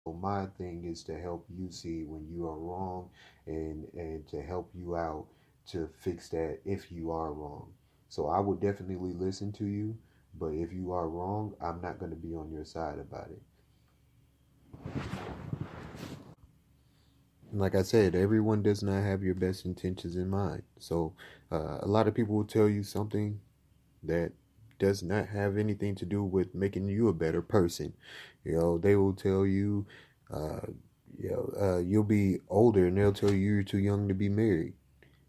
My thing is to help you see when you are wrong, and to help you out to fix that if you are wrong. So I would definitely listen to you, but if you are wrong, I'm not going to be on your side about it. Like I said, everyone does not have your best intentions in mind. So a lot of people will tell you something that does not have anything to do with making you a better person. They will tell you, uh, you'll be older, and they'll tell you you're too young to be married.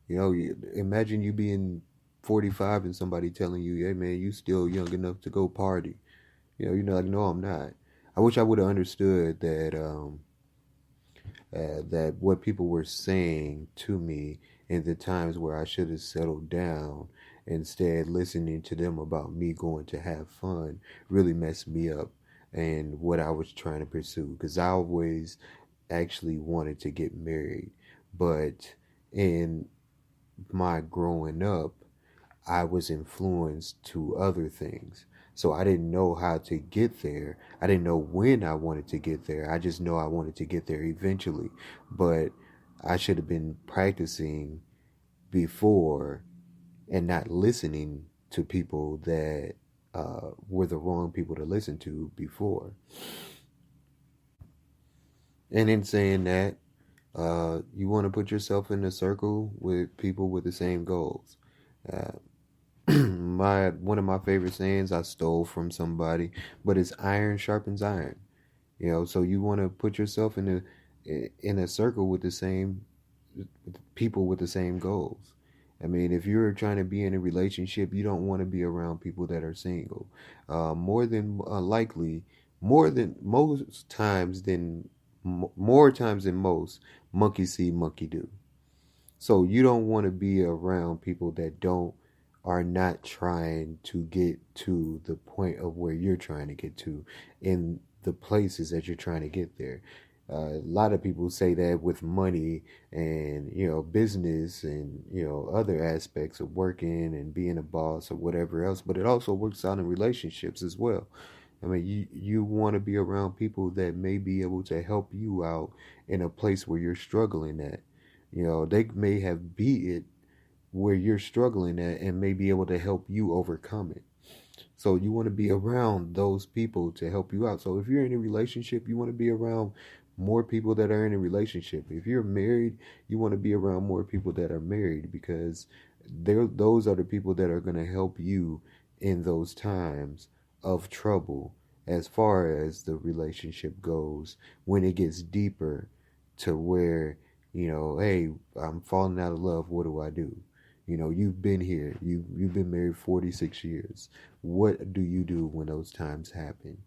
Imagine you being 45 and somebody telling you, "Hey, man, you still young enough to go party." Like, no, I'm not. I wish I would have understood that what people were saying to me in the times where I should have settled down, instead listening to them about me going to have fun, really messed me up and what I was trying to pursue, because I always actually wanted to get married, but in my growing up, I was influenced to other things. So I didn't know how to get there. I didn't know when I wanted to get there. I just know I wanted to get there eventually. But I should have been practicing before and not listening to people that were the wrong people to listen to before. And in saying that, you want to put yourself in a circle with people with the same goals. Uh, my one of my favorite sayings I stole from somebody, but it's iron sharpens iron. So you want to put yourself in a circle with the same people with the same goals. I mean, if you're trying to be in a relationship, you don't want to be around people that are single. More than likely, more than most times than more times than most, monkey see, monkey do. So you don't want to be around people that don't are not trying to get to the point of where you're trying to get to in the places that you're trying to get there. A lot of people say that with money and business and other aspects of working and being a boss or whatever else, but it also works out in relationships as well. I mean, you want to be around people that may be able to help you out in a place where you're struggling at. They may have beat it where you're struggling at and may be able to help you overcome it. So you want to be around those people to help you out. So if you're in a relationship, you want to be around more people that are in a relationship. If you're married, you want to be around more people that are married, because those are the people that are going to help you in those times of trouble as far as the relationship goes, when it gets deeper to where, hey, I'm falling out of love, what do I do? You've been here. You've been married 46 years. What do you do when those times happen?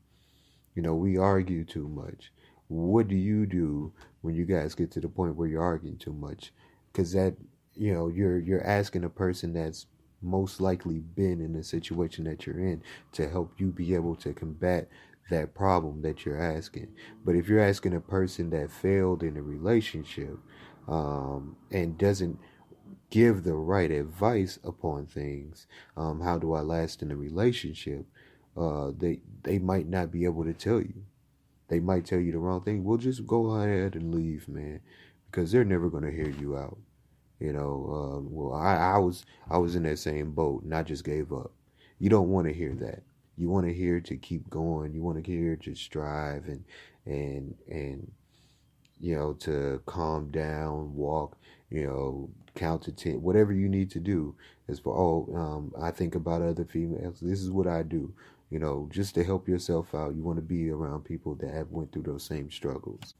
We argue too much. What do you do when you guys get to the point where you're arguing too much? Because that, you're asking a person that's most likely been in the situation that you're in to help you be able to combat that problem that you're asking. But if you're asking a person that failed in a relationship, and doesn't give the right advice upon things, how do I last in a relationship? They might not be able to tell you. They might tell you the wrong thing. Well, just go ahead and leave, man, because they're never gonna hear you out. Well, I was in that same boat, and I just gave up. You don't want to hear that. You want to hear to keep going. You want to hear to strive and to calm down, walk, count to 10, whatever you need to do. As for, I think about other females. This is what I do. Just to help yourself out. You want to be around people that have went through those same struggles.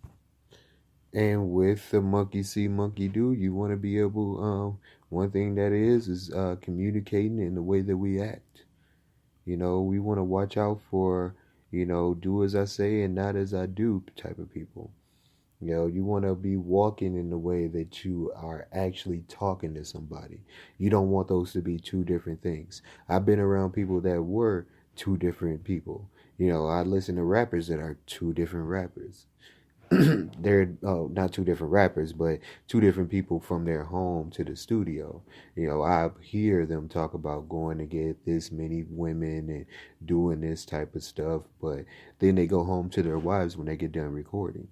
And with the monkey see, monkey do, you want to be able, one thing that is communicating in the way that we act. We want to watch out for, do as I say and not as I do type of people. You want to be walking in the way that you are actually talking to somebody. You don't want those to be two different things. I've been around people that were two different people. I listen to rappers that are two different rappers. they're not two different rappers, but two different people from their home to the studio. I hear them talk about going to get this many women and doing this type of stuff, but then they go home to their wives when they get done recording.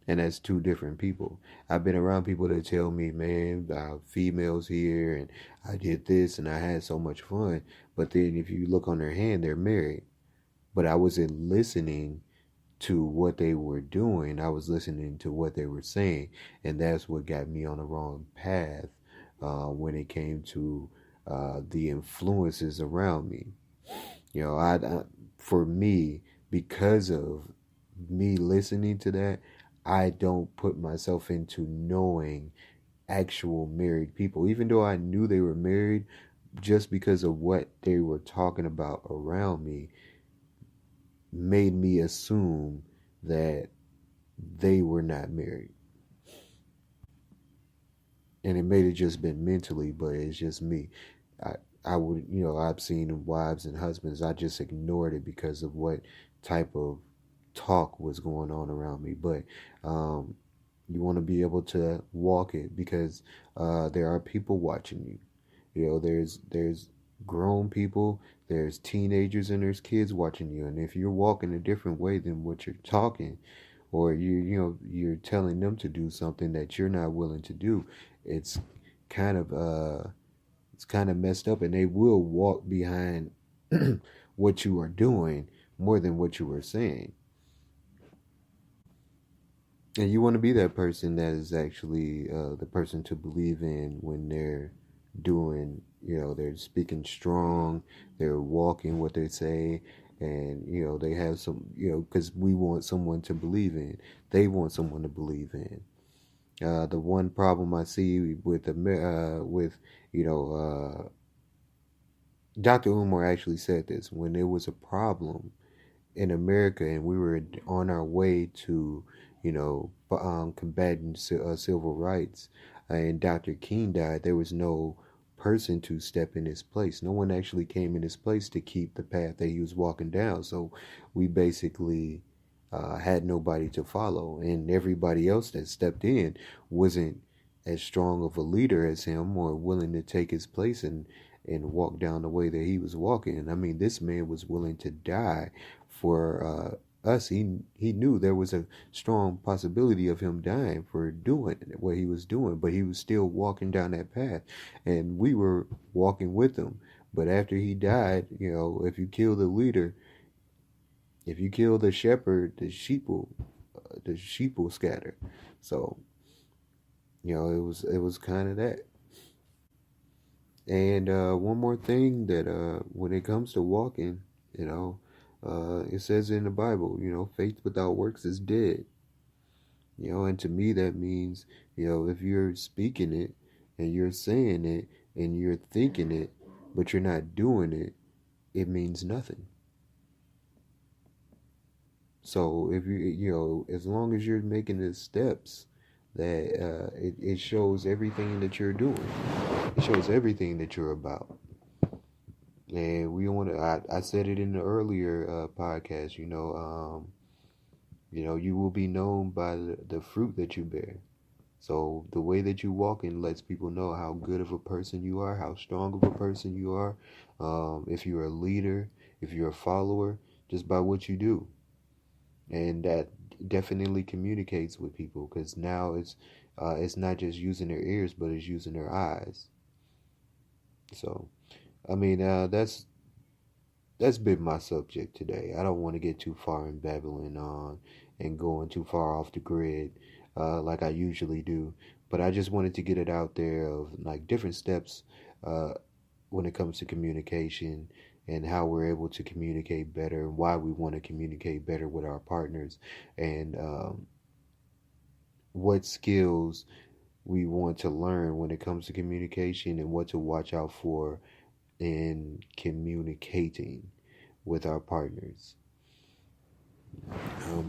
And that's two different people. I've been around people that tell me, man, females here, and I did this, and I had so much fun. But then if you look on their hand, they're married. But I wasn't listening to what they were doing. I was listening to what they were saying, and that's what got me on the wrong path when it came to the influences around me. For me, because of me listening to that, I don't put myself into knowing actual married people, even though I knew they were married. Just because of what they were talking about around me made me assume that they were not married. And it may have just been mentally, but it's just me. I, I would, I've seen wives and husbands, I just ignored it because of what type of talk was going on around me. But um, you want to be able to walk it because there are people watching you. There's grown people, there's teenagers, and there's kids watching you. And if you're walking a different way than what you're talking, or you're telling them to do something that you're not willing to do, it's kind of it's kind of messed up, and they will walk behind what you are doing more than what you are saying. And you want to be that person that is actually the person to believe in when they're doing, they're speaking strong, they're walking what they say, and, they have some, because we want someone to believe in. They want someone to believe in. The one problem I see with you know, Dr. Umar actually said this when there was a problem in America and we were on our way to, combating civil rights, and Dr. King died. There was no person to step in his place. No one actually came in his place to keep the path that he was walking down. So we basically had nobody to follow, and everybody else that stepped in wasn't as strong of a leader as him or willing to take his place and walk down the way that he was walking. I mean, this man was willing to die for us. He knew there was a strong possibility of him dying for doing what he was doing, but he was still walking down that path, and we were walking with him. But after he died, if you kill the leader, if you kill the shepherd, the sheep will scatter. So it was kind of that. And one more thing that when it comes to walking, it says in the Bible, faith without works is dead. And to me that means, if you're speaking it and you're saying it and you're thinking it, but you're not doing it, it means nothing. So if as long as you're making the steps, that it shows everything that you're doing. It shows everything that you're about. And we want to. I said it in the earlier podcast. You will be known by the fruit that you bear. So the way that you walk in lets people know how good of a person you are, how strong of a person you are. If you're a leader, if you're a follower, just by what you do. And that definitely communicates with people, because now it's not just using their ears, but it's using their eyes. So I mean, that's been my subject today. I don't want to get too far in babbling on and going too far off the grid like I usually do, but I just wanted to get it out there of like different steps uh, when it comes to communication and how we're able to communicate better and why we want to communicate better with our partners, and what skills we want to learn when it comes to communication and what to watch out for in communicating with our partners.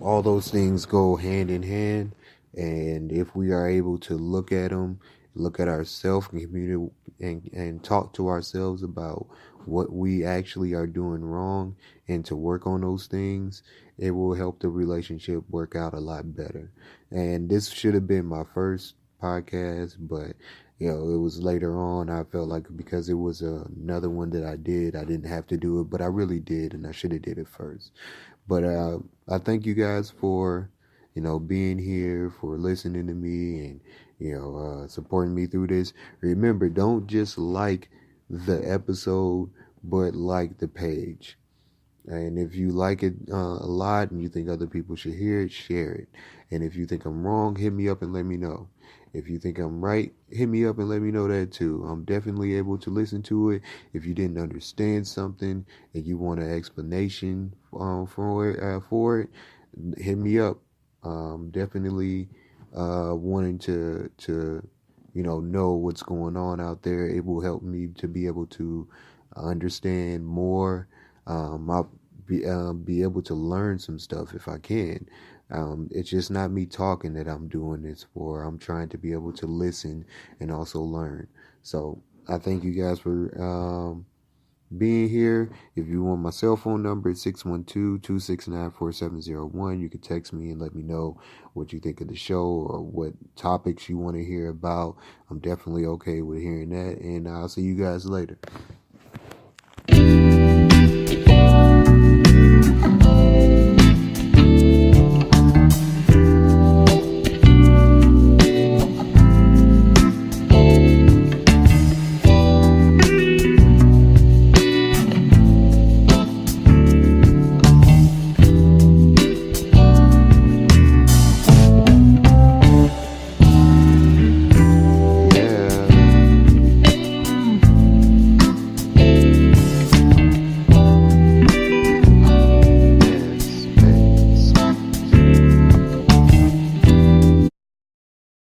All those things go hand in hand, and if we are able to look at them, look at ourselves, and communicate and talk to ourselves about what we actually are doing wrong, and to work on those things, it will help the relationship work out a lot better. And this should have been my first podcast, but it was later on. I felt like because it was another one that I didn't have to do it, but I really did, and I should have did it first. But I thank you guys for being here, for listening to me, and supporting me through this. Remember, don't just like the episode, but like the page. And if you like it a lot and you think other people should hear it, share it. And if you think I'm wrong, hit me up and let me know. If you think I'm right, hit me up and let me know that too. I'm definitely able to listen to it. If you didn't understand something and you want an explanation for it, hit me up. Definitely wanting to know what's going on out there. It will help me to be able to understand more. I'll be able to learn some stuff if I can. It's just not me talking that I'm doing this for. I'm trying to be able to listen and also learn. So I thank you guys for being here. If you want my cell phone number, it's 612-269-4701. You can text me and let me know what you think of the show or what topics you want to hear about. I'm definitely okay with hearing that, and I'll see you guys later.